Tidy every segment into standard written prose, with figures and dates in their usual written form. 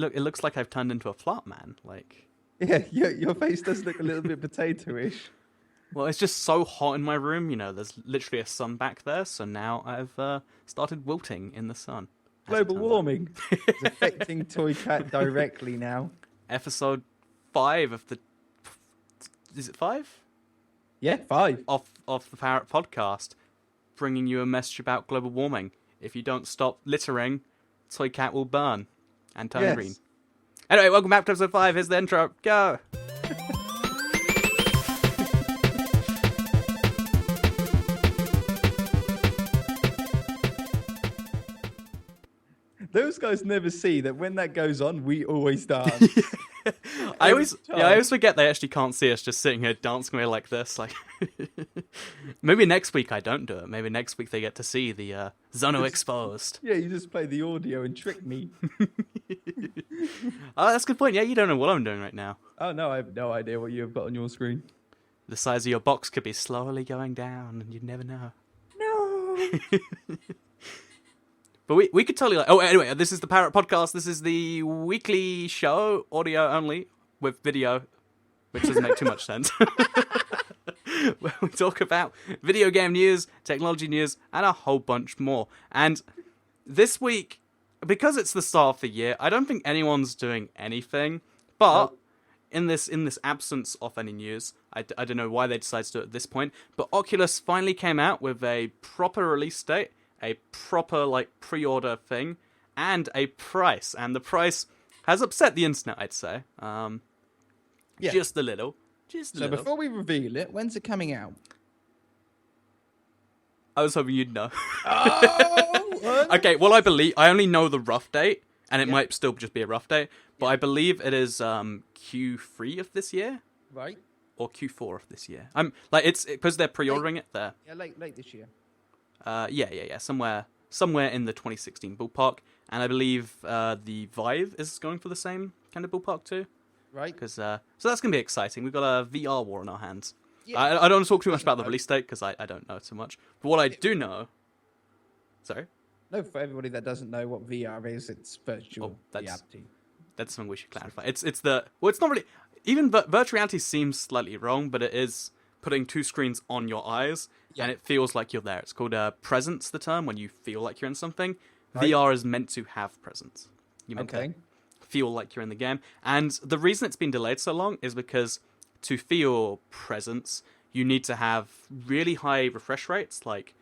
Look, it looks like I've turned into a flat man. Like, Yeah, your face does look a little bit potato-ish. well, it's just so hot in my room. You know, there's literally a sun back there, so now I've started wilting in the sun. Global warming is affecting Toy Cat directly now. Episode 5 of the... Is it 5? Yeah, 5. Of the Parrot Podcast, bringing you a message about global warming. If you don't stop littering, Toy Cat will burn and turn green. Anyway, welcome back to episode 5. Here's the intro. Go! Those guys never see that when that goes on, we always dance. I always forget they actually can't see us just sitting here dancing away like this. Like, maybe next week I don't do it. Maybe next week they get to see the Zono exposed. Yeah, you just play the audio and trick me. Oh, that's a good point. Yeah, you don't know what I'm doing right now. Oh no, I have no idea what you have got on your screen. The size of your box could be slowly going down, and you'd never know. No. But we could totally like... Oh, anyway, this is the Parrot Podcast. This is the weekly show, audio only, with video, which doesn't make too much sense. Where we talk about video game news, technology news, and a whole bunch more. And this week, because it's the start of the year, I don't think anyone's doing anything. But in this absence of any news, I don't know why they decided to do it at this point, but Oculus finally came out with a proper release date, a proper like pre-order thing, and a price. And the price has upset the internet, I'd say. Just a little. So before we reveal it, when's it coming out? I was hoping you'd know. Oh, okay, well I only know the rough date, and it might still just be a rough date, but I believe it is Q3 of this year. Right. Or Q4 of this year. It's because they're pre-ordering it there. Yeah, late this year. Yeah. Somewhere in the 2016 ballpark, and I believe the Vive is going for the same kind of ballpark too. Right. Because so that's gonna be exciting. We've got a VR war in our hands. Yeah. I don't want to talk too much about the release date because I don't know too much. But what I do know, sorry. No, for everybody that doesn't know what VR is, it's virtual reality. That's something we should clarify. It's it's not really even virtual reality seems slightly wrong, but it is putting two screens on your eyes, and it feels like you're there. It's called presence, the term, when you feel like you're in something. Right. VR is meant to have presence. You meant to feel like you're in the game. And the reason it's been delayed so long is because to feel presence, you need to have really high refresh rates. Like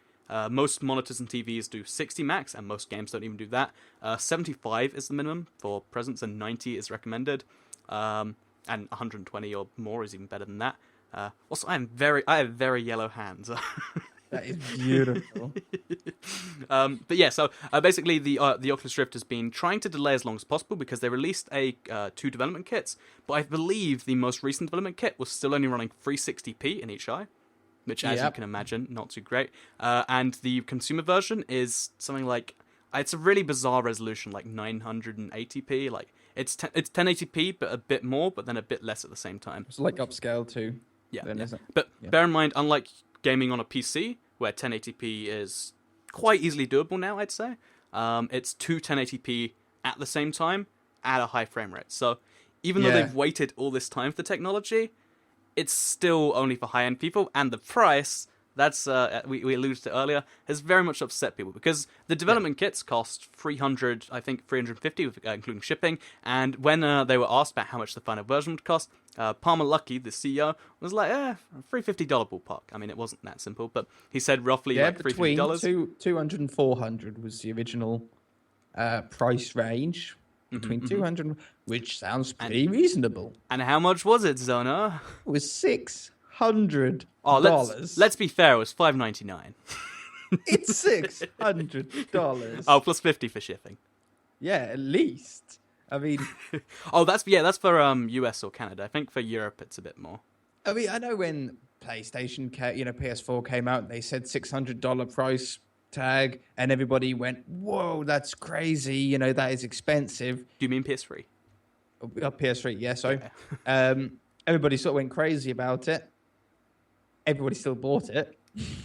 most monitors and TVs do 60 max, and most games don't even do that. 75 is the minimum for presence, and 90 is recommended. And 120 or more is even better than that. Also, I have very yellow hands. That is beautiful. But yeah, so basically the Oculus Rift has been trying to delay as long as possible because they released two development kits, but I believe the most recent development kit was still only running 360p in each eye, which, as you can imagine, not too great. And the consumer version is something like, it's a really bizarre resolution, like 980p. Like it's 1080p, but a bit more, but then a bit less at the same time. It's like upscale too. Yeah, then, yeah. Isn't it? But bear in mind, unlike gaming on a PC, where 1080p is quite easily doable now, I'd say, it's two 1080p at the same time at a high frame rate. So even though they've waited all this time for the technology, it's still only for high-end people, and the price, that's we alluded to earlier, has very much upset people because the development kits cost $350, including shipping. And when they were asked about how much the final version would cost, Palmer Luckey, the CEO, was like, $350 ballpark. I mean, it wasn't that simple, but he said roughly like $350. Between 200 and 400 was the original price range. Between 200, which sounds pretty reasonable. And how much was it, Zona? It was $600. Let's be fair, it was $599. It's $600. Oh, plus $50 for shipping. Yeah, at least. I mean, that's for US or Canada. I think for Europe it's a bit more. I mean, I know when PlayStation, PS4 came out, they said $600 price tag, and everybody went, "Whoa, that's crazy! That is expensive." Do you mean PS3? PS3, yeah. So, everybody sort of went crazy about it. Everybody still bought it.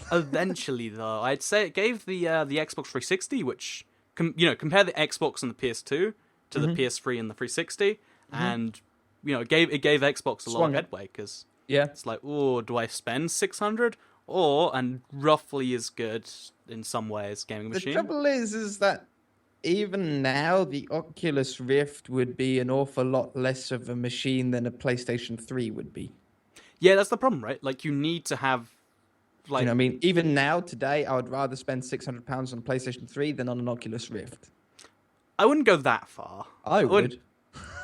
Eventually, though, I'd say it gave the Xbox 360, which compare the Xbox and the PS2 to the PS3 and the 360, and it gave Xbox a lot of Swung it. headway because Yeah. it's like, oh, do I spend 600 and roughly as good in some ways gaming The machine? trouble is that even now the Oculus Rift would be an awful lot less of a machine than a PlayStation 3 would be. Yeah, that's the problem, right? Like, you need to have, Do like, you know what I mean? Even now, today, I would rather spend £600 on a PlayStation 3 than on an Oculus Rift. I wouldn't go that far. I would.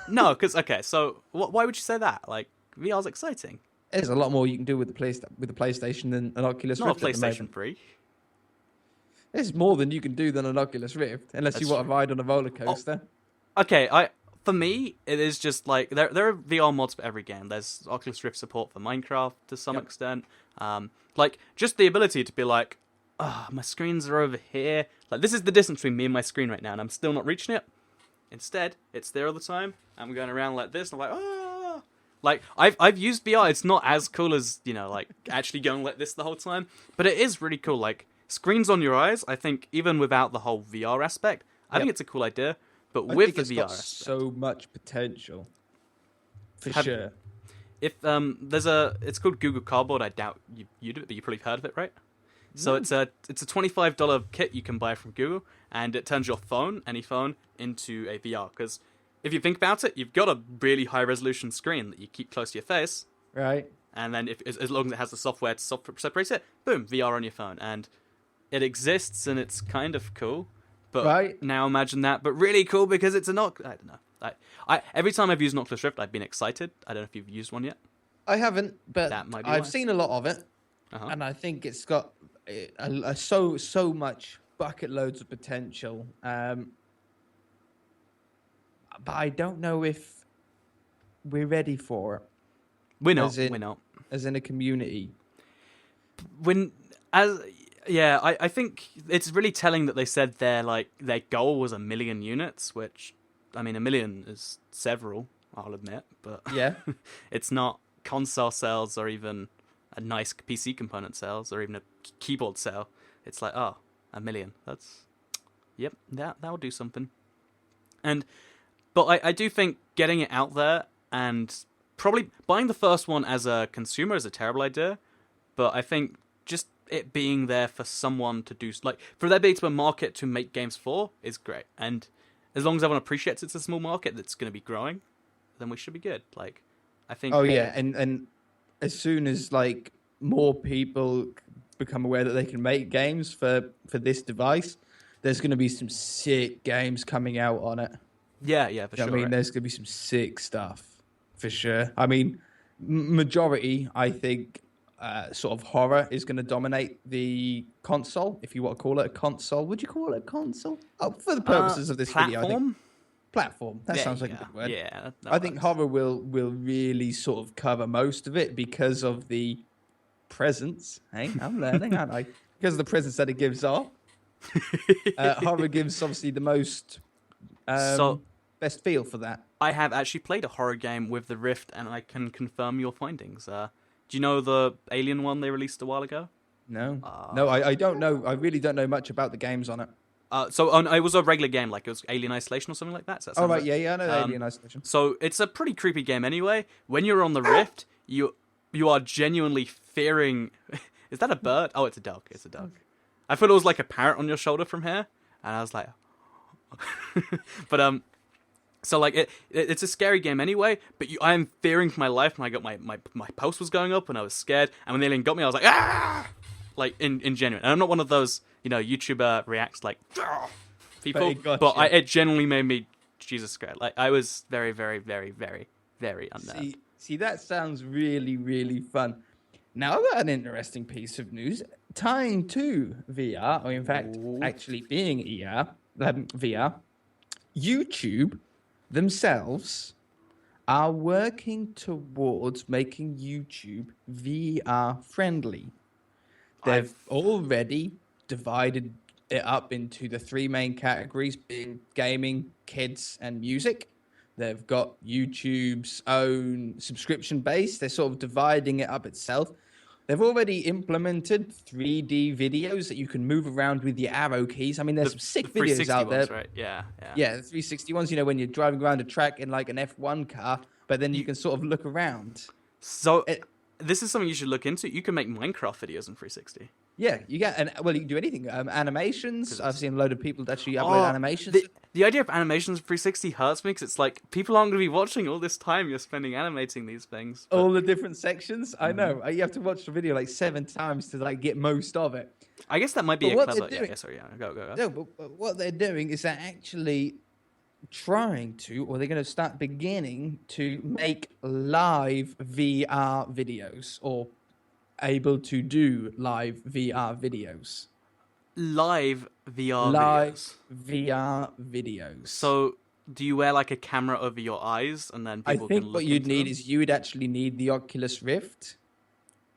No, because okay, so why would you say that? Like, VR's exciting. There's a lot more you can do with the PlayStation than an Oculus Not Rift. a at the PlayStation moment. 3. There's more than you can do than an Oculus Rift, unless you That's want to ride on a roller coaster. Okay, for me, it is just like there are VR mods for every game. There's Oculus Rift support for Minecraft to some extent. Like just the ability to be like, my screens are over here. Like this is the distance between me and my screen right now, and I'm still not reaching it. Instead, it's there all the time. I'm going around like this, and I'm like, ah. Like I've used VR. It's not as cool as like actually going like this the whole time, but it is really cool. Like screens on your eyes. I think even without the whole VR aspect, I think it's a cool idea. But I with think the it's VR got aspect, so much potential. For Have- sure. if it's called Google Cardboard. I doubt you do it, but you probably heard of it, right? So it's a $25 kit you can buy from Google, and it turns your phone, any phone, into a VR. Because if you think about it, you've got a really high resolution screen that you keep close to your face, Right. and then as long as it has the software to separate it, boom, VR on your phone, and it exists, and it's kind of cool. But Right. now imagine that, but really cool because it's I don't know. I every time I've used an Oculus Rift, I've been excited. I don't know if you've used one yet. I haven't, but That might be I've why. seen a lot of it, Uh-huh. and I think it's got so much bucket loads of potential. But I don't know if we're ready for it We're not. As in- We're not. as in a community. I think it's really telling that they said their goal was 1 million units, which I mean 1 million is several, I'll admit, but Yeah. it's not console sales or even a nice PC component sales or even a keyboard sale. It's like 1 million. That'll do something. But I do think getting it out there and probably buying the first one as a consumer is a terrible idea, but I think just it being there for someone to do, like, for there being a market to make games for is great. And as long as everyone appreciates it's a small market that's going to be growing, then we should be good. Like, I think. Oh yeah, and as soon as like more people become aware that they can make games for this device, there's going to be some sick games coming out on it. Yeah, for You know sure. what I mean, right? there's going to be some sick stuff for sure. I mean, majority, I think, sort of horror is going to dominate the console, if you want to call it a console. Would you call it a console? Oh, for the purposes of this video, I think platform. That There sounds you like a go. good word. Yeah, that I think works. horror will really sort of cover most of it because of the presence. Hey, I'm learning, aren't I? Because of the presence that it gives off. Horror gives obviously the most So- best feel for that. I have actually played a horror game with the Rift, and I can confirm your findings. Do you know the Alien one they released a while ago? No, I don't know. I really don't know much about the games on it. It was a regular game, like it was Alien Isolation or something like that. So that Oh sounds right, yeah, I know the Um, Alien Isolation. So it's a pretty creepy game anyway. When you're on the Rift, you are genuinely fearing. Is that a bird? Oh, it's a dog. It's a dog. I thought it was like a parrot on your shoulder from here, and I was like, but so like it's a scary game anyway. But I am fearing for my life, and I got my pulse was going up, and I was scared. And when the alien got me, I was like, ah, like in genuine. And I'm not one of those YouTuber reacts like people, it but got you. it genuinely made me Jesus scared. Like I was very, very, very, very, very unnerved. See, that sounds really, really fun. Now I've got an interesting piece of news tying to VR, or in fact, actually being VR. YouTube themselves are working towards making YouTube VR friendly. They've already divided it up into the three main categories, being gaming, kids, and music. They've got YouTube's own subscription base. They're sort of dividing it up itself. They've already implemented 3D videos that you can move around with your arrow keys. I mean, there's some sick The videos 360 out there. ones, right? Yeah, yeah. Yeah, the 360 ones, when you're driving around a track in like an F1 car, but then you can sort of look around. So It, this is something you should look into. You can make Minecraft videos in 360. yeah, you get, and well, you can do anything. Animations. I've seen a load of people that actually upload Oh, animations. the idea of animations in 360 hurts me because it's like people aren't going to be watching all this time you're spending animating these things. But All the different sections. I know. You have to watch the video like 7 times to like get most of it. I guess that might be But a what clever. they're Yeah, doing- yeah, sorry, yeah, go. No, but what they're doing is they're actually trying to, or they're going to start beginning to make live VR videos, or able to do live VR videos. Live VR Live videos. VR videos. So do you wear like a camera over your eyes and then I people think can what look you'd into need them? is you would actually need the Oculus Rift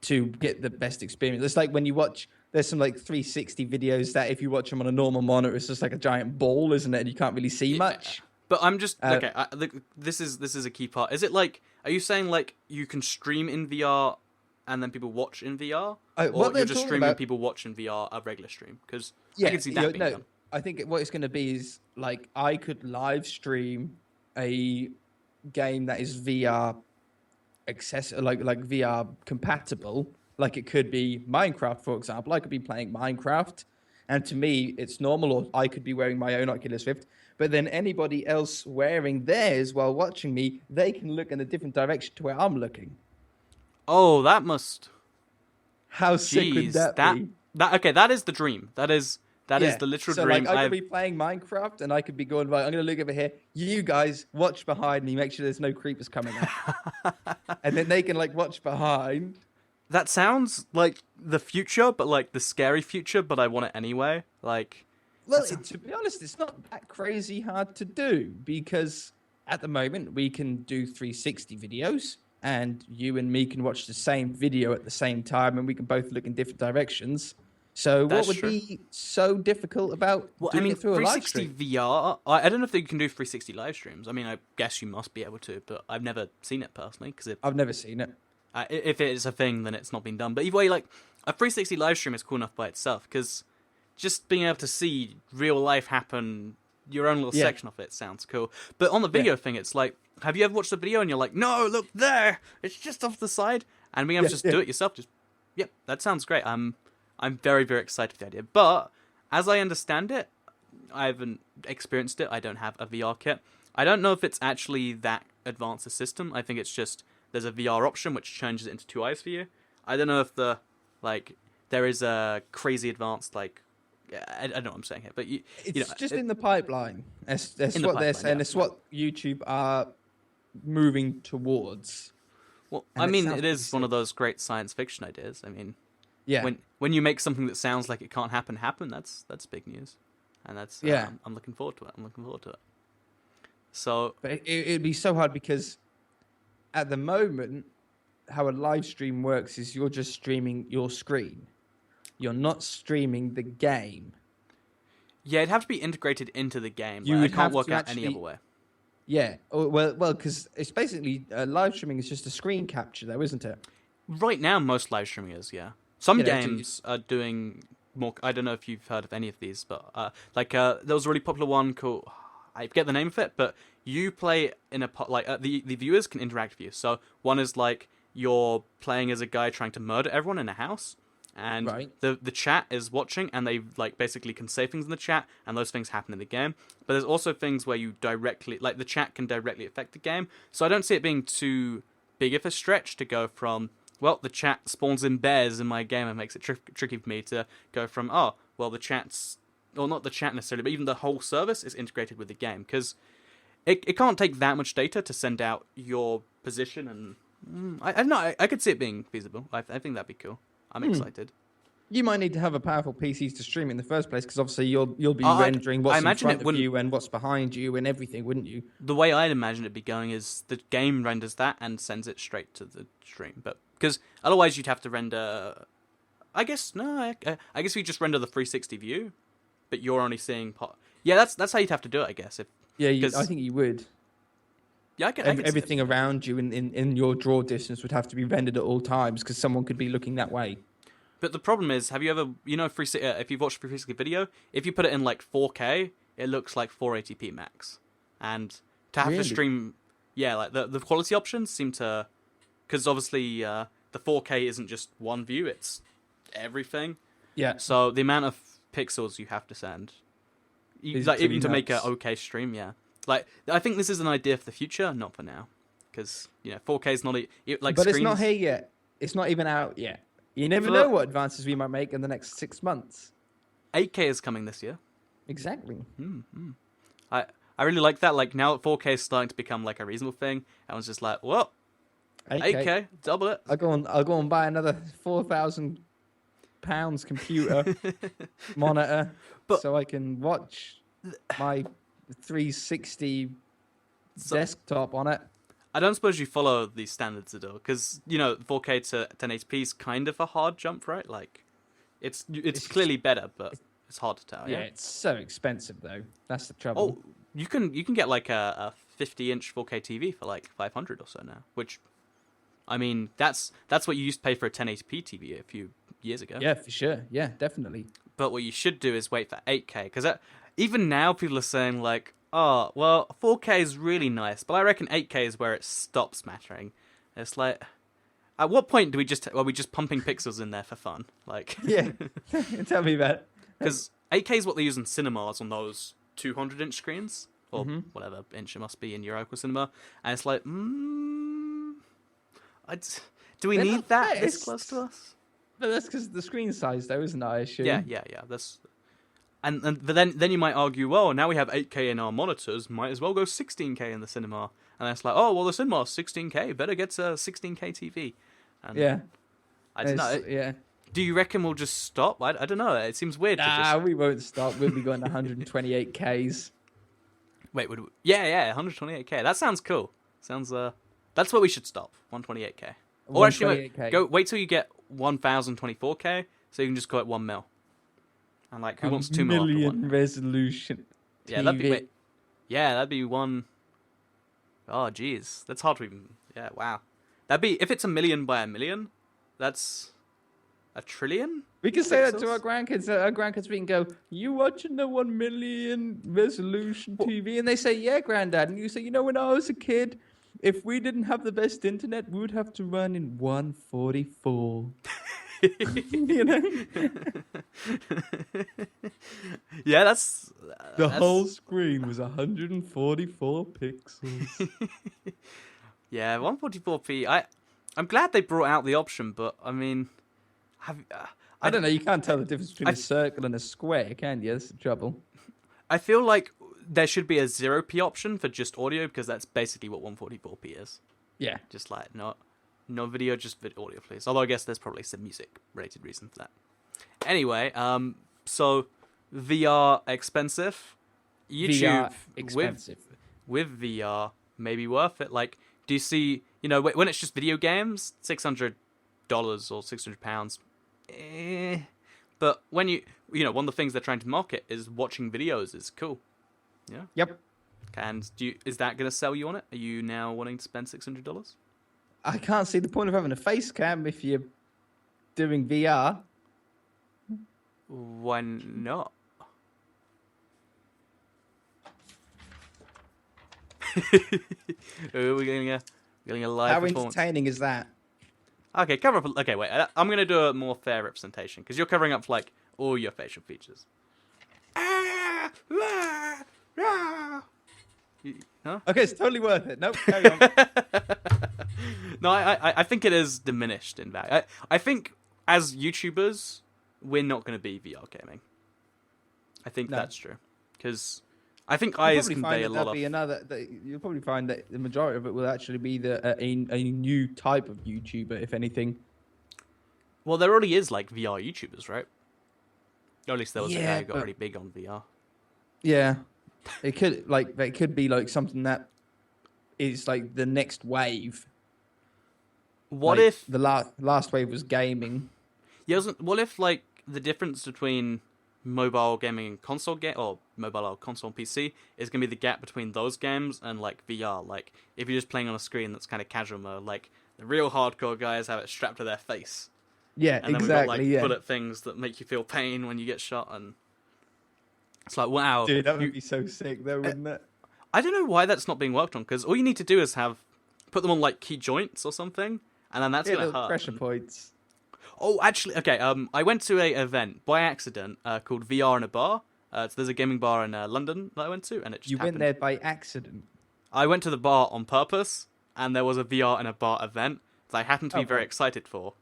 to get the best experience. It's like when you watch, there's some like 360 videos that if you watch them on a normal monitor, it's just like a giant ball, isn't it? And you can't really see much. But I'm just Uh, okay. This is a key part. Is it like? Are you saying like you can stream in VR and then people watch in VR, what or they're you're just talking streaming about- people watch in VR a regular stream? Because Yeah, I can see that being done. I think what it's going to be is like I could live stream a game that is VR like VR compatible. Like it could be Minecraft, for example. I could be playing Minecraft, and to me, it's normal. Or I could be wearing my own Oculus Rift. But then anybody else wearing theirs while watching me, they can look in a different direction to where I'm looking. Oh, that must. How sick would Jeez, that be? that okay. That is the dream. That is Yeah. the literal so dream. like I I've- could be playing Minecraft and I could be going, right, I'm going to look over here. You guys watch behind me, make sure there's no creepers coming up. And then they can like watch behind. That sounds like the future, but like the scary future. But I want it anyway. Like, Well, to be honest, it's not that crazy hard to do because at the moment we can do 360 videos and you and me can watch the same video at the same time and we can both look in different directions. So That's what would true. be so difficult about well, I doing mean, it through a live 360 stream? VR. I don't know if you can do 360 live streams. I mean, I guess you must be able to, but I've never seen it personally because I've never seen it. if it is a thing, then it's not been done. But either way, like a 360 live stream is cool enough by itself because just being able to see real life happen, your own little Yeah. section of it sounds cool. But on the video thing, it's like, have you ever watched a video and you're like, no, look there, it's just off the side, and being able to just do it yourself, just yep, that sounds great. I'm very, very excited for the idea. But as I understand it, I haven't experienced it. I don't have a VR kit. I don't know if it's actually that advanced a system. I think it's just there's a VR option which changes it into 2 eyes for you. I don't know if there is a crazy advanced I don't know what I'm saying here, but It's just in the pipeline. That's In the what they're pipeline, saying. yeah. It's what YouTube are moving towards. well, and I it mean, sounds it pretty is one of those great science fiction ideas. I mean, Yeah. when you make something that sounds like it can't happen, that's big news, and that's Yeah. I'm looking forward to it. So But it'd be so hard because at the moment, how a live stream works is you're just streaming your screen. You're not streaming the game. yeah, it'd have to be integrated into the game. You Like, I would can't have work to out any actually- other way. Yeah. Oh, well, because it's basically live streaming is just a screen capture, though, isn't it? Right now, most live streaming is, yeah. Some Yeah, games are doing more. I don't know if you've heard of any of these, but there was a really popular one called. I forget the name of it, but you play in a the viewers can interact with you. So one is like you're playing as a guy trying to murder everyone in a house, and Right. the chat is watching, and they basically can say things in the chat, and those things happen in the game. But there's also things where you directly the chat can directly affect the game. So I don't see it being too big of a stretch to go from, well, the chat spawns in bears in my game and makes it tricky for me to go from, oh, well, the chat's, or not the chat necessarily, but even the whole service is integrated with the game, because it can't take that much data to send out your position, and I don't know, I could see it being feasible. I think that'd be cool. I'm excited. You might need to have a powerful PCs to stream in the first place because obviously you'll be I rendering what's in imagine front it of wouldn't- you and what's behind you and everything, wouldn't you? The way I'd imagine it be going is the game renders that and sends it straight to the stream, but because otherwise you'd have to render. I guess no. I guess we just render the 360 view, but you're only seeing part. Yeah, that's how you'd have to do it, I guess. If Yeah, 'Cause- I think you would. Yeah, I can see Everything around you in your draw distance would have to be rendered at all times because someone could be looking that way. But the problem is, have you ever, if you've watched a 360 video, if you put it in like 4K, it looks like 480p max. And to have to Really? stream, yeah, like the quality options seem to, because obviously the 4K isn't just one view, it's everything. Yeah. So the amount of pixels you have to send, Is like pretty even to make an nuts. okay stream, yeah. Like I think this is an idea for the future, not for now, because 4K is not like. But screens, it's not here yet. It's not even out yet. You never For- know what advances we might make in the next 6 months. 8K is coming this year. Exactly. I really like that. Like now that 4K is starting to become like a reasonable thing, everyone's just like, well, 8K, double it. I'll go and buy another £4,000 computer monitor so I can watch my 360 desktop on it. I don't suppose you follow these standards at all, because 4K to 1080p is kind of a hard jump, right? Like, it's clearly better, but it's hard to tell. Yeah, Yeah. it's so expensive though. That's the trouble. Oh, you can get like a 50-inch 4K TV for like 500 or so now, which, I mean, that's what you used to pay for a 1080p TV a few years ago. Yeah, for sure. Yeah, definitely. But what you should do is wait for 8K, because even now people are saying like, oh, well, 4K is really nice, but I reckon 8K is where it stops mattering. It's like, at what point are we just pumping pixels in there for fun? Like, Yeah. Tell me about it. because 8K is what they use in cinemas on those 200-inch screens, or Mm-hmm. whatever inch it must be in your Aqua Cinema, and it's like, do we They're need not that this fixed. close to us? But that's because the screen size though, isn't it? I assume. Yeah. That's, but then you might argue, well, now we have 8K in our monitors, might as well go 16K in the cinema. And it's like, oh, well, the cinema's 16K, better get a 16K TV. And Yeah. I don't know. Yeah. Do you reckon we'll just stop? I don't know. It seems weird to Nah, just we won't stop. We'll be going to 128Ks. wait. Yeah, 128K. That sounds cool. Sounds that's what we should stop. 128K. Or actually, 128K. wait till you get 1024K, so you can just go at 1 mil. And like, who wants 2 mil after million 1? resolution. Yeah, that'd be TV. that'd be one. Oh, geez, that's hard to even. Yeah, wow. That'd be if it's a million by a million. That's a trillion. We can say that to pixels? our grandkids. Our grandkids, we can go, "You watching the 1 million resolution TV?" And they say, "Yeah, granddad." And you say, when I was a kid, if we didn't have the best internet, we would have to run in 144." You know, Yeah, that's the that's- whole screen was 144 pixels. Yeah, 144p. I'm glad they brought out the option, but I mean, I don't know. You can't tell the difference between a circle and a square, can you? That's the trouble. I feel like there should be a 0p option for just audio, because that's basically what 144p is. Yeah. Just like no video, just audio, please. Although I guess there's probably some music-related reason for that. Anyway, so VR expensive. YouTube VR expensive. with VR maybe worth it. Like, do you see? When it's just video games, $600 or £600. But when one of the things they're trying to market is watching videos is cool. Yeah. Yep. And is that going to sell you on it? Are you now wanting to spend $600? I can't see the point of having a face cam if you're doing VR. Why not? We're getting a live How performance. entertaining is that? Okay, cover up. Okay, wait. I'm gonna do a more fair representation, because you're covering up like all your facial features. Huh? Okay, it's totally worth it. Nope, carry on. No, I think it is diminished in value. I think as YouTubers, we're not going to be VR gaming. I think No. that's true, because I think eyes You'll convey probably a find lot that of. be another. You'll probably find that the majority of it will actually be a new type of YouTuber, if anything. Well, there already is like VR YouTubers, right? Or at least there was a guy Yeah, who got but- really big on VR. Yeah, it could be like something that is like the next wave. What Like, if the last wave was gaming? what if like the difference between mobile gaming and console or mobile or console and PC is gonna be the gap between those games and like VR. Like if you're just playing on a screen that's kind of casual mode, like the real hardcore guys have it strapped to their face. Yeah, And then exactly. we've got like yeah, bullet things that make you feel pain when you get shot, and it's like, wow. dude, that would be so sick, though, wouldn't it? I don't know why that's not being worked on, because all you need to do is put them on like key joints or something, and then that's Yeah, gonna little hurt. pressure points. Oh, actually, okay. I went to a event by accident called VR in a Bar. So there's a gaming bar in London that I went to, and it just You happened. went there by accident. I went to the bar on purpose, and there was a VR in a Bar event that I happened to be very Okay. excited for,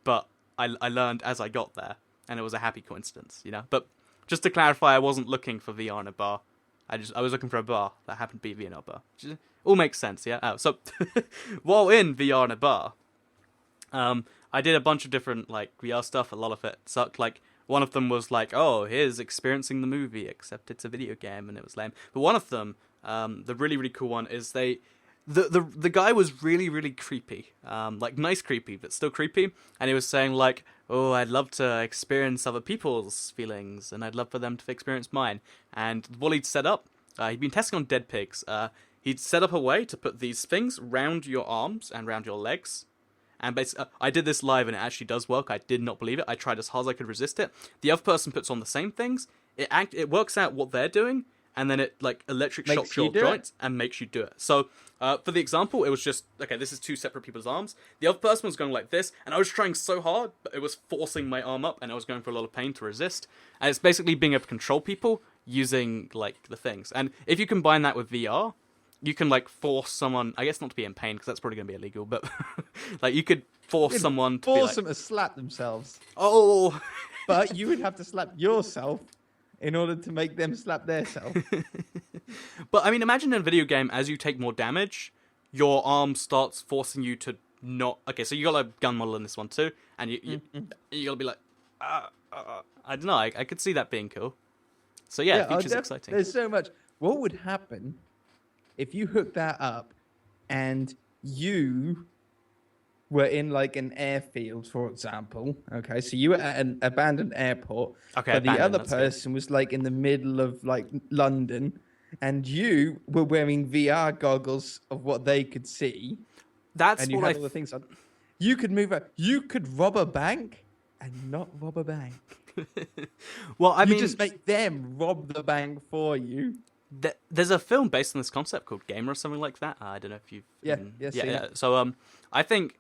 but I learned as I got there, and it was a happy coincidence, you know. But just to clarify, I wasn't looking for VR in a bar. I was looking for a bar that happened to be a VR bar. Which all makes sense, yeah. Oh, so while in VR in a bar, I did a bunch of different like VR stuff. A lot of it sucked. Like one of them was like, "Oh, here's experiencing the movie, except it's a video game," and it was lame. But one of them, the really really cool one, is the guy was really really creepy, like nice creepy, but still creepy. And he was saying like, "Oh, I'd love to experience other people's feelings, and I'd love for them to experience mine." And what he'd set up, he'd been testing on dead pigs. He'd set up a way to put these things round your arms and round your legs. And basically, I did this live, and it actually does work. I did not believe it. I tried as hard as I could resist it. The other person puts on the same things. It works out what they're doing, and then it like electric Makes shocks you your do it? joints and makes you do it. So for the example, it was just okay. This is two separate people's arms. The other person was going like this, and I was trying so hard, but it was forcing my arm up, and I was going through a lot of pain to resist. And it's basically being able to control people using like the things. And if you combine that with VR, you can like force someone, I guess not to be in pain because that's probably going to be illegal, but like you could force someone to be Force like, them to slap themselves. oh, But you would have to slap yourself in order to make them slap their self. but I mean, imagine in a video game, as you take more damage, your arm starts forcing you to not, okay, so you got a gun model in this one too, and you gotta be like, I don't know, I could see that being cool. So yeah, feature's exciting. There's so much. What would happen if you hooked that up and you were in like an airfield, for example? Okay, so you were at an abandoned airport, Okay, but the abandoned, other that's good. person was like in the middle of like London, and you were wearing VR goggles of what they could see, That's and you what had all the things on. You could move. You could rob a bank and not rob a bank. well, I You mean, just make them rob the bank for you. there's a film based on this concept called Gamer or something like that. I don't know if you've Yeah, seen- yeah, seen it. So I think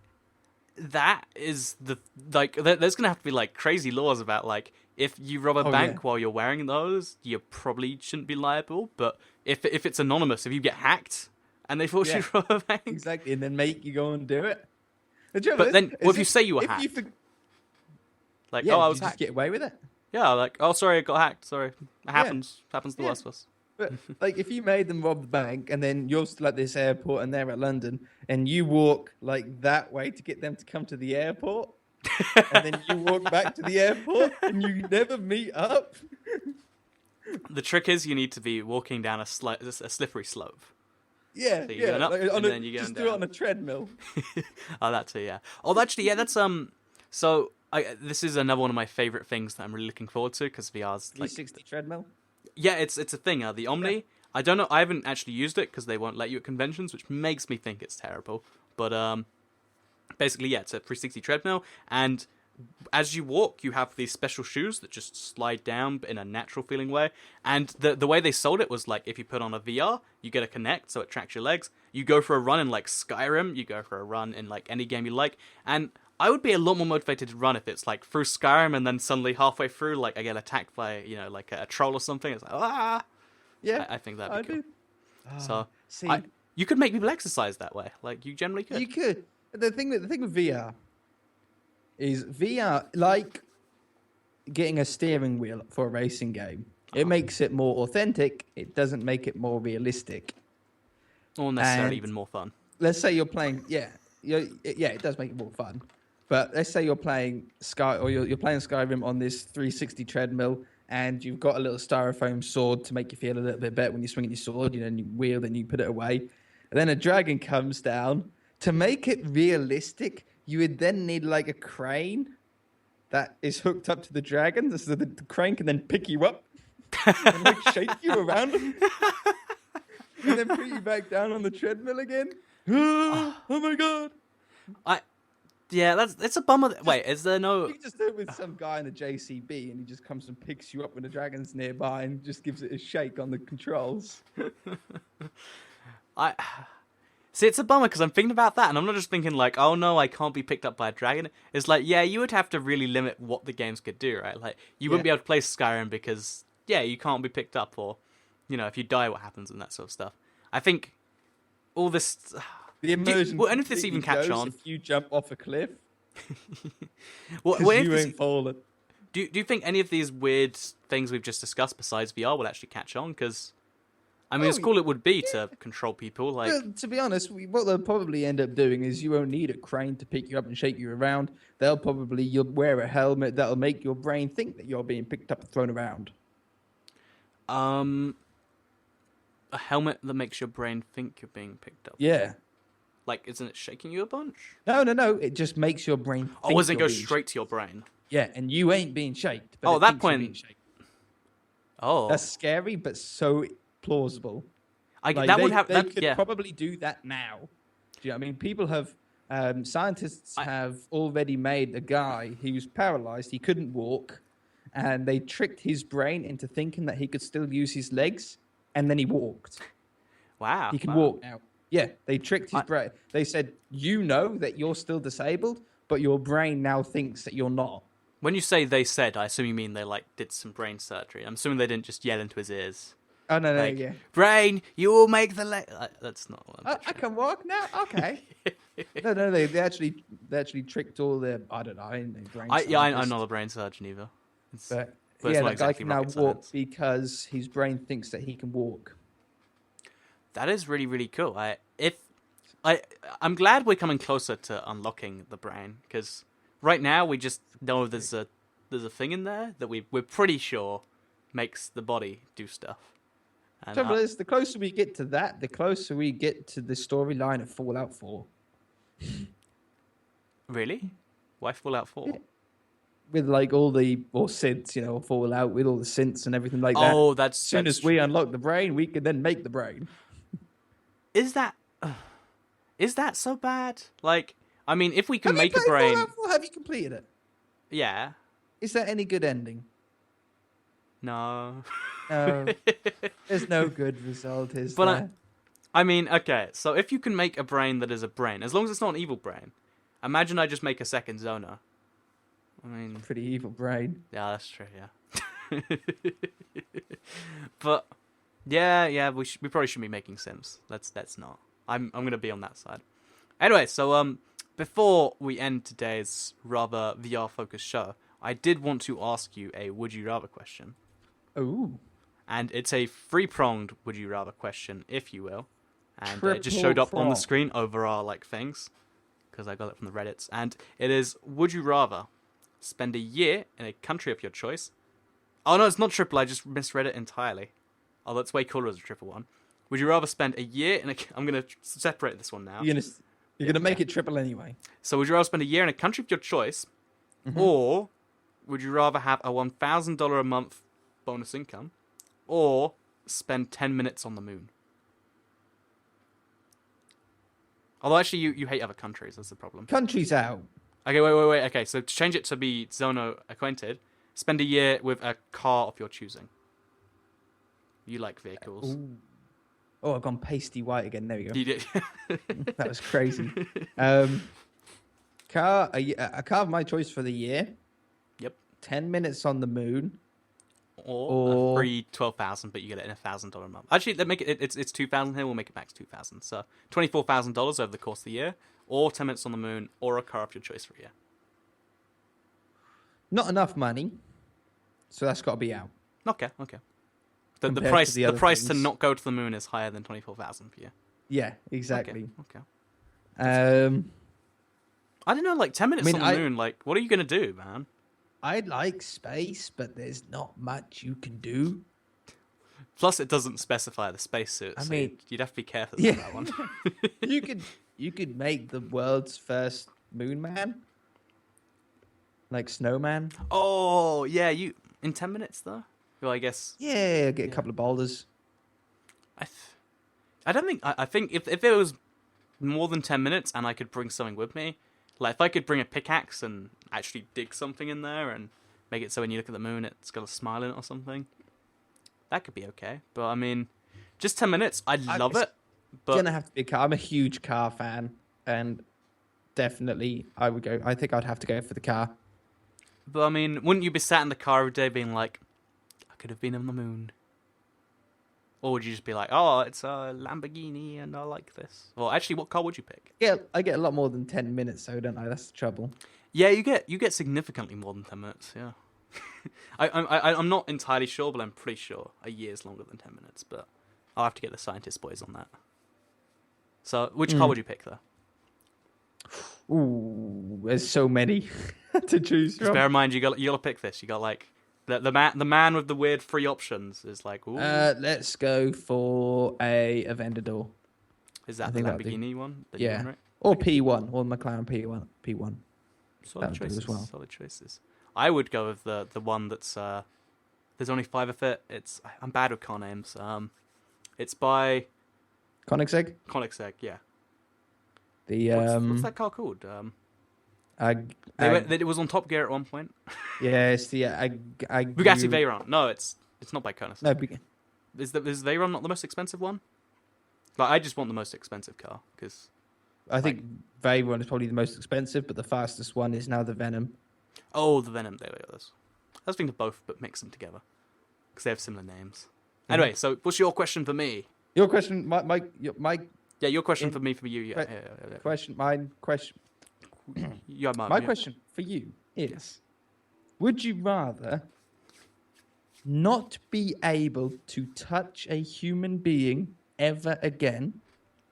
that is the like there's gonna have to be like crazy laws about like if you rob a Oh, bank yeah. while you're wearing those, you probably shouldn't be liable. But if it's anonymous, if you get hacked and they force you Yeah. to rob a bank, Exactly, and then make you go and do it. The trouble But is- then, what is if you say you were if hacked? like yeah, oh I you was just hacked, get away with it. yeah, like oh sorry I got hacked, sorry, it happens to the Yeah. worst of us. But like, if you made them rob the bank, and then you're still at this airport, and they're at London, and you walk like that way to get them to come to the airport, and then you walk back to the airport, and you never meet up. The trick is you need to be walking down a slippery slope. Yeah, So you're going up, like, and then you're just going do it down. on a treadmill. Oh, that too, yeah. Oh, actually, yeah, that's So this is another one of my favorite things that I'm really looking forward to because VR's like, 360 treadmill. yeah, it's a thing. The Omni. Yeah. I don't know. I haven't actually used it because they won't let you at conventions, which makes me think it's terrible. But basically, yeah, it's a 360 treadmill, and as you walk, you have these special shoes that just slide down in a natural feeling way. And the way they sold it was like if you put on a VR, you get a Kinect, so it tracks your legs. You go for a run in like Skyrim, you go for a run in like any game you like. And I would be a lot more motivated to run if it's like through Skyrim and then suddenly halfway through, like I get attacked by, you know, like a troll or something. It's like, ah! Yeah, I think that'd I be cool. do. So See, you could make people exercise that way. Like you generally could. you could. The thing with VR is VR like getting a steering wheel for a racing game. It makes it more authentic. It doesn't make it more realistic. Or necessarily And- even more fun. Let's say you're playing, it does make it more fun. But let's say you're playing you're playing Skyrim on this 360 treadmill, and you've got a little styrofoam sword to make you feel a little bit better when you're swinging your sword. You know, and you wheel, and you put it away, and then a dragon comes down. To make it realistic, you would then need like a crane that is hooked up to the dragon, so the crane can then pick you up and like shake you around, and then put you back down on the treadmill again. Oh my god! Yeah, it's a bummer. Wait, is there no? You can just do it with some guy in the JCB, and he just comes and picks you up when the dragon's nearby, and just gives it a shake on the controls. I see. It's a bummer because I'm thinking about that, and I'm not just thinking like, oh no, I can't be picked up by a dragon. It's like, yeah, you would have to really limit what the games could do, right? Like, you wouldn't be able to play Skyrim because, yeah, you can't be picked up, or, you know, if you die, what happens, and that sort of stuff. I think all this. The immersion. Well, and if this even catch goes on, if you jump off a cliff, well, you ain't falling. Do you think any of these weird things we've just discussed besides VR will actually catch on? Because, I mean, as cool it would be to control people. Like, well, to be honest, what they'll probably end up doing is you won't need a crane to pick you up and shake you around. You'll wear a helmet that'll make your brain think that you're being picked up and thrown around. a helmet that makes your brain think you're being picked up. Yeah. Like, isn't it shaking you a bunch? No. It just makes your brain think Oh, doesn't it go you're being straight to your brain? Yeah, and you ain't being shaked. But Oh, it at that thinks you're point- being shaked. Oh, That's scary, but so plausible. I Like, that they, would have. They That, could yeah, probably do that now. Do you know what I mean? People have, scientists have already made a guy. He was paralyzed. He couldn't walk, and they tricked his brain into thinking that he could still use his legs, and then he walked. wow. He can wow. walk now. Yeah, they tricked his brain. They said, you know that you're still disabled, but your brain now thinks that you're not. When you say they said, I assume you mean they like did some brain surgery. I'm assuming they didn't just yell into his ears. Oh, no, Like, yeah. brain, you will make the leg. That's not what I'm I can walk now? Okay. No, they actually tricked all their, I don't know, I ain't no brain I'm scientist. not a brain surgeon either. But it's yeah, not that guy exactly can now rocket walk science. because his brain thinks that he can walk. That is really, really cool. I'm glad we're coming closer to unlocking the brain, because right now we just know there's a thing in there that we're pretty sure makes the body do stuff. And, Trouble is, the closer we get to that, the closer we get to the storyline of Fallout 4. really? Why Fallout 4? Yeah. With like or synths, you know, Fallout with all the synths and everything like that. Oh, As soon as we unlock the brain, we can then make the brain. Is that so bad? Like, I mean, if we can Have you make a played brain, Fallout 4? Have you completed it? yeah, Is there any good ending? no. No. There's no good result, is But there? I mean, okay, so if you can make a brain that is a brain, as long as it's not an evil brain, imagine I just make a second Zona. I mean, Pretty evil brain. yeah, that's true, yeah. But yeah, we probably shouldn't be making Sims. That's not. I'm gonna be on that side. Anyway, so before we end today's rather VR focused show, I did want to ask you a would you rather question. Ooh. And it's a three-pronged would you rather question, if you will. And it just showed up on the Triple screen over our things, because I got it from the Reddits. And it is, would you rather spend a year in a country of your choice? Oh no, it's not triple, I just misread it entirely. Oh, that's way cooler as a triple one. Would you rather spend a year in a... I'm going to separate this one now. You're gonna make it triple anyway. So would you rather spend a year in a country of your choice, or would you rather have a $1,000 a month bonus income, or spend 10 minutes on the moon? Although actually you hate other countries, that's the problem. Country's out. Okay, wait. Okay, so to change it to be Zono acquainted, spend a year with a car of your choosing. You like vehicles. Ooh. Oh, I've gone pasty white again. There we go. You did. That was crazy. Car, a car of my choice for the year. Yep. 10 minutes on the moon. Or a free 12,000, but you get it in $1,000 a month. Actually, let's make it. It's 2,000 here. We'll make it max 2,000. So $24,000 over the course of the year, or 10 minutes on the moon, or a car of your choice for a year. Not enough money, so that's got to be out. Okay. The Compared to price the the other price to things. not go to the moon is higher than 24,000 per year. Yeah, exactly. Okay. I I don't know, like 10 minutes mean, on the moon. Like, what are you gonna do, man? like space, but there's not much you can do. Plus, it doesn't specify the spacesuit. I So mean, you'd have to be careful yeah. about that one. You could make the world's first moon man. like snowman. Oh yeah, you in 10 minutes though. Well, I guess Yeah, get a couple of boulders. I. I don't think. I think if it was more than 10 minutes and I could bring something with me, like if I could bring a pickaxe and actually dig something in there and make it so when you look at the moon, it's got a smile in it or something, that could be okay. But I mean, just 10 minutes, I'd love it. But Gonna have to be a car. I'm a huge car fan, and definitely I would go. I think I'd have to go for the car. But I mean, wouldn't you be sat in the car every day being like, I could have been on the moon? Or would you just be like, oh, it's a Lamborghini and I like this? Or actually, what car would you pick? Yeah, I get a lot more than 10 minutes, so don't I? That's the trouble. Yeah, you get significantly more than 10 minutes, yeah. I'm not entirely sure, but I'm pretty sure a year's longer than 10 minutes. But I'll have to get the scientist boys on that. So, which car would you pick, though? Ooh, there's so many to choose Just from. bear in mind, you gotta pick this. You got like the man with the weird free options is like, ooh, Let's go for a Aventador. is that I the think that'd be- Lamborghini one? that you Yeah, want, right? or P1, or McLaren P1. Solid That would do choices. as well. Solid choices. I would go with the one that's there's only 5 of it. I'm bad with car names. It's by Koenigsegg. Koenigsegg. Yeah. The What's that car called? It was on Top Gear at one point. yeah, it's the Bugatti Veyron. No, it's not by Koenigsegg. No, Is Veyron not the most expensive one? Like, I just want the most expensive car because I think Veyron is probably the most expensive, but the fastest one is now the Venom. the Venom. There we go. I was thinking of both, but mix them together because they have similar names. Anyway, so what's your question for me? Your question, my Yeah, your question for me, for you. Yeah, question, my question, You have my question for you is: would you rather not be able to touch a human being ever again,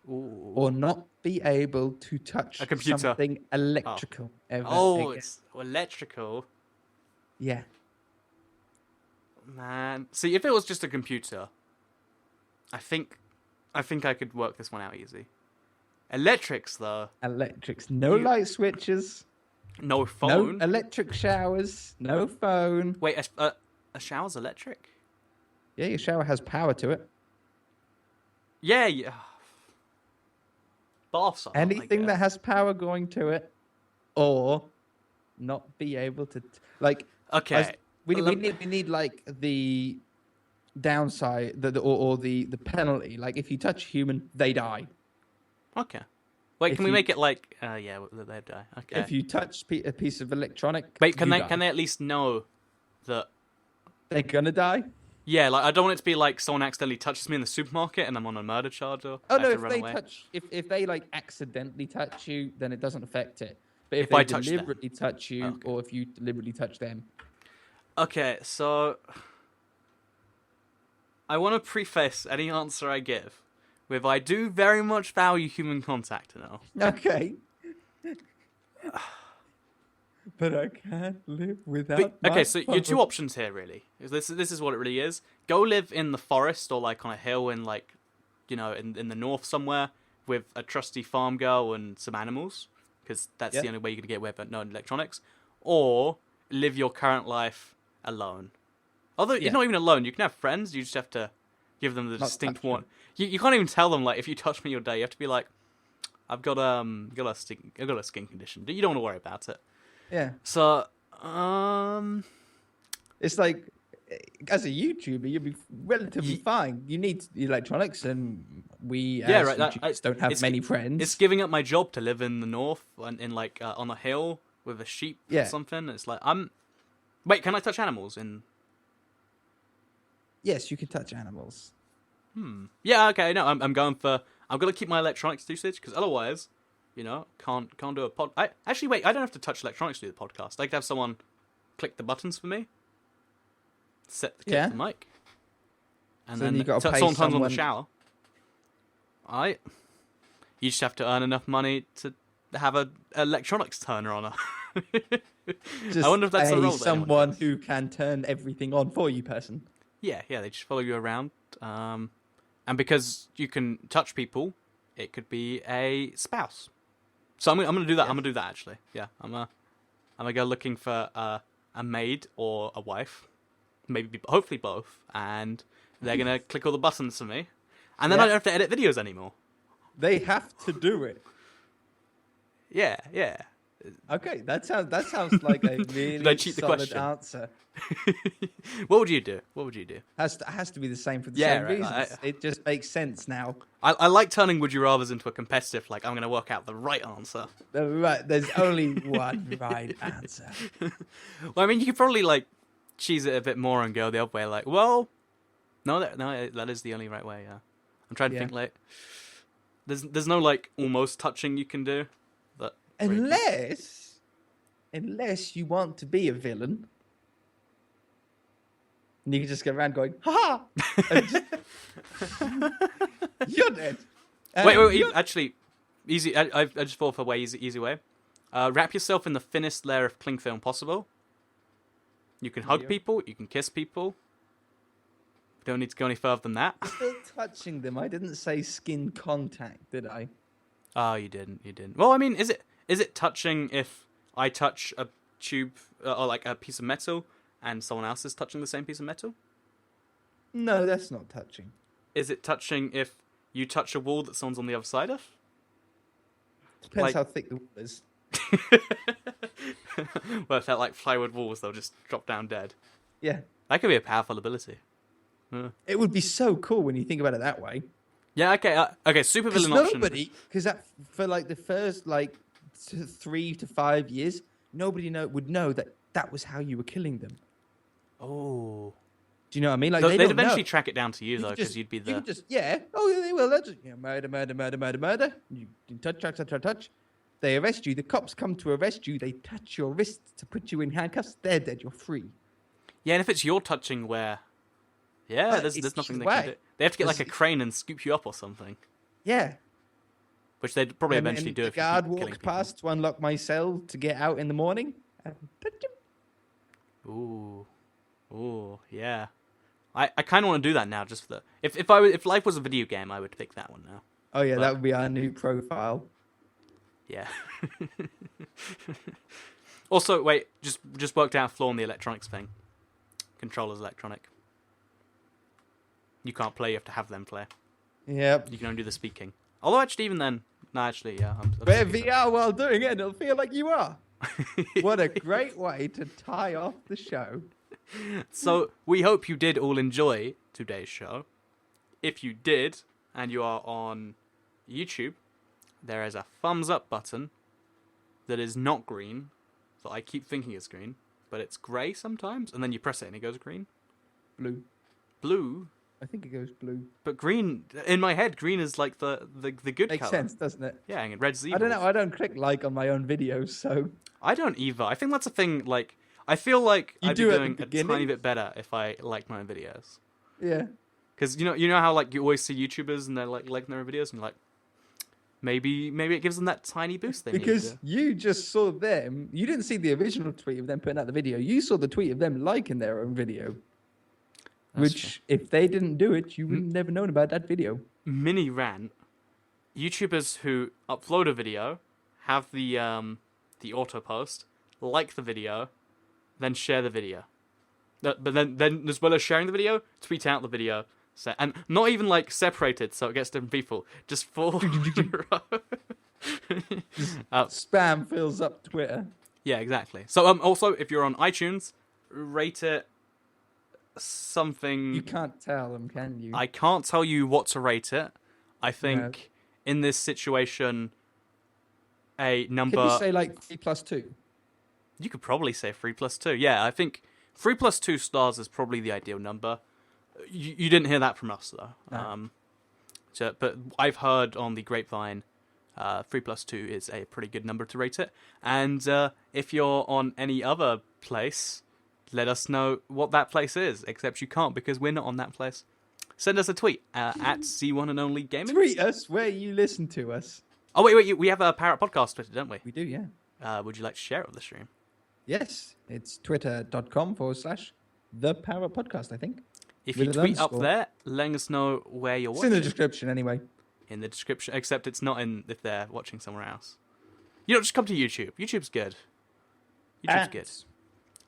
Ooh. or not be able to touch A computer. something electrical ever Oh, again? it's electrical. Yeah. Man, see, if it was just a computer, I think I could work this one out easy. Electrics, though, Electrics, no light switches, no phone. no electric showers, no phone. Wait, a shower's electric? Yeah, your shower has power to it. Yeah, yeah. Baths are. Anything that has power going to it, or not be able to like. Okay. We need like the downside, or the penalty. Like if you touch a human, they die. Okay. Wait, If can we you- make it like? Yeah, they die. Okay. If you touch a piece of electronic, Wait, can you they die. can they at least know that? They're gonna die. Yeah, like I don't want it to be like someone accidentally touches me in the supermarket and I'm on a murder charge or Oh I no! have to If run they away. touch, if they like accidentally touch you, then it doesn't affect it. But if If they I touch them. deliberately touch you, Okay. or if you deliberately touch them, Okay, so I want to preface any answer I give with I do very much value human contact now. okay. But I can't live without. But, okay, my so your two phone. options here really. This is what it really is. Go live in the forest or like on a hill in like, you know, in the north somewhere with a trusty farm girl and some animals because that's Yeah. the only way you're going to get away with no electronics. Or live your current life alone. Although Yeah. you're not even alone, you can have friends. You just have to give them the Not distinct touch them. one. You can't even tell them like if you touch me, you'll die. You have to be like, I've got a skin condition. You don't want to worry about it. Yeah, So it's like as a YouTuber, you'll be relatively fine. You need the electronics, and we as right, YouTubers don't have many friends. It's giving up my job to live in the north and in like on a hill with a sheep Yeah. or something. It's like Wait, can I touch animals in? Yes, you can touch animals. Yeah, okay. No, I'm going for. I'm gonna keep my electronics usage because otherwise, you know, can't do a pod. Actually, wait. I don't have to touch electronics to do the podcast. I could have someone click the buttons for me, set the Yeah. the mic, and So then then you gotta pay someone turns on someone- the shower. You just have to earn enough money to have a electronics turner on her. Just I wonder if that's the a role that anyone someone has. who can turn everything on for you, person. Yeah, they just follow you around. And because you can touch people, it could be a spouse. So I'm gonna do that. Yeah. I'm gonna do that actually. Yeah, I'm I'm gonna go looking for a maid or a wife, maybe hopefully both, and they're gonna click all the buttons for me, and then I don't have to edit videos anymore. They have to do it. Yeah, yeah. Okay, that sounds like a Did I really cheat the solid question? answer. What would you do? What would you do? Has to be the same for the Yeah, same right, reasons. It just makes sense now. I like turning would you rather's into a competitive. Like I'm gonna work out the right answer. Right, there's only one right answer. Well, I mean, you could probably like cheese it a bit more and go the other way. Like, well, no, that is the only right way. Yeah, I'm trying to think. Like, there's no like almost touching you can do. But Unless you want to be a villain. And you can just go around going, ha ha! You're dead. Wait, actually, easy. I just thought of a way easy way. Wrap yourself in the thinnest layer of cling film possible. You can hug people. You can kiss people. Don't need to go any further than that. Still touching them. I didn't say skin contact, did I? Oh, you didn't. Well, I mean, is it touching if I touch a tube or like a piece of metal and someone else is touching the same piece of metal? No, that's not touching. Is it touching if you touch a wall that someone's on the other side of? Depends how thick the wall is. Well, if they're like plywood walls, they'll just drop down dead. Yeah. That could be a powerful ability. It would be so cool when you think about it that way. Yeah, okay, okay, supervillain option. Because for like the first 3 to 5 years, nobody would know that was how you were killing them. Oh. Do you know what I mean? Like they'd eventually track it down to you, though, because you'd be the... You just, oh, yeah, they will. They'll just, murder. You touch. They arrest you. The cops come to arrest you. They touch your wrist to put you in handcuffs. They're dead. You're free. Yeah, and if it's your touching where... Yeah, there's nothing they can do. They have to get like a crane and scoop you up or something. Yeah. Which they'd probably eventually do if the guard walks people. past to unlock my cell to get out in the morning. Touch him. Ooh, yeah. I kind of want to do that now, just for the... If life was a video game, I would pick that one now. Oh yeah, that would be our new profile. Yeah. Also, wait, just worked out a flaw in the electronics thing. Controller's electronic. You can't play, you have to have them play. Yep. You can only do the speaking. Although, actually, even then... No, actually, yeah. Wear VR while doing it, and it'll feel like you are. What a great way to tie off the show. So, we hope you did all enjoy today's show. If you did, and you are on YouTube, there is a thumbs up button that is not green, that I keep thinking is green, but it's grey sometimes, and then you press it and it goes green. Blue. Blue? I think it goes blue. But green, in my head, green is like the good Makes colour. sense, doesn't it? Yeah, and red's evil. I don't know. I don't click like on my own videos, so... I don't either. I think that's a thing, like... I feel like I'd be doing a tiny bit better if I liked my own videos. Yeah. Because you know how like you always see YouTubers and they're like liking their own videos and you're like, maybe it gives them that tiny boost they need. Because you just saw them. You didn't see the original tweet of them putting out the video. You saw the tweet of them liking their own video. That's which, true. if they didn't do it, you would never known about that video. Mini rant. YouTubers who upload a video, have the auto post, like the video, then share the video. But then as well as sharing the video, tweet out the video. And not even like separated so it gets different people. Just full Spam fills up Twitter. Yeah, exactly. So also if you're on iTunes, rate it something. You can't tell them, can you? I can't tell you what to rate it. I think in this situation, a number. Can you say like 3+2? You could probably say 3+2. Yeah, I think 3+2 stars is probably the ideal number. You didn't hear that from us though. No. But I've heard on the grapevine, 3+2 is a pretty good number to rate it. And if you're on any other place, let us know what that place is. Except you can't because we're not on that place. Send us a tweet at C1 and Only Gaming. Tweet us where you listen to us. Oh wait, we have a Parrot Podcast Twitter, don't we? We do, yeah. Would you like to share it with the stream? Yes, it's twitter.com/the Parrot Podcast, I think. If you tweet up there, letting us know where you're It's watching. in the description anyway. In the description, except it's not in if they're watching somewhere else. You don't just come to YouTube. YouTube's good. YouTube's good.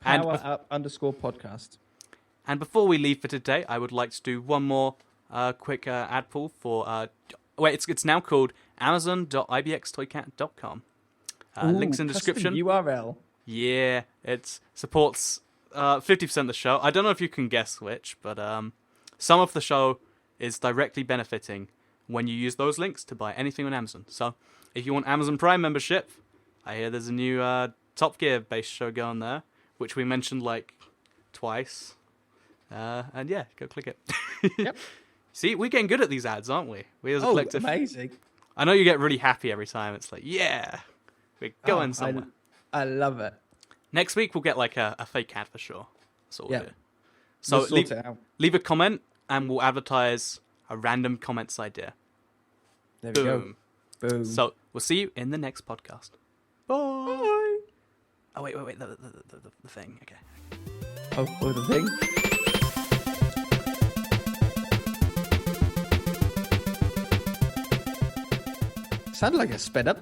And Power Up _podcast. And before we leave for today, I would like to do one more quick ad pull for... it's now called amazon.ibxtoycat.com. Links in the description. URL. Yeah, it supports 50% of the show. I don't know if you can guess which, but some of the show is directly benefiting when you use those links to buy anything on Amazon. So if you want Amazon Prime membership, I hear there's a new Top Gear based show going there, which we mentioned like twice. And yeah, go click it. Yep. See, we're getting good at these ads, aren't we? We as a collective. Amazing. I know you get really happy every time. It's like, yeah, we're going somewhere. I love it. Next week, we'll get like a fake ad for sure. That's what we'll do. So We'll sort it out. leave a comment and we'll advertise a random comments idea. There we go. Boom. Boom. So we'll see you in the next podcast. Bye. Bye. Oh, wait. The thing. Okay. Oh, the thing? Sounded like a sped up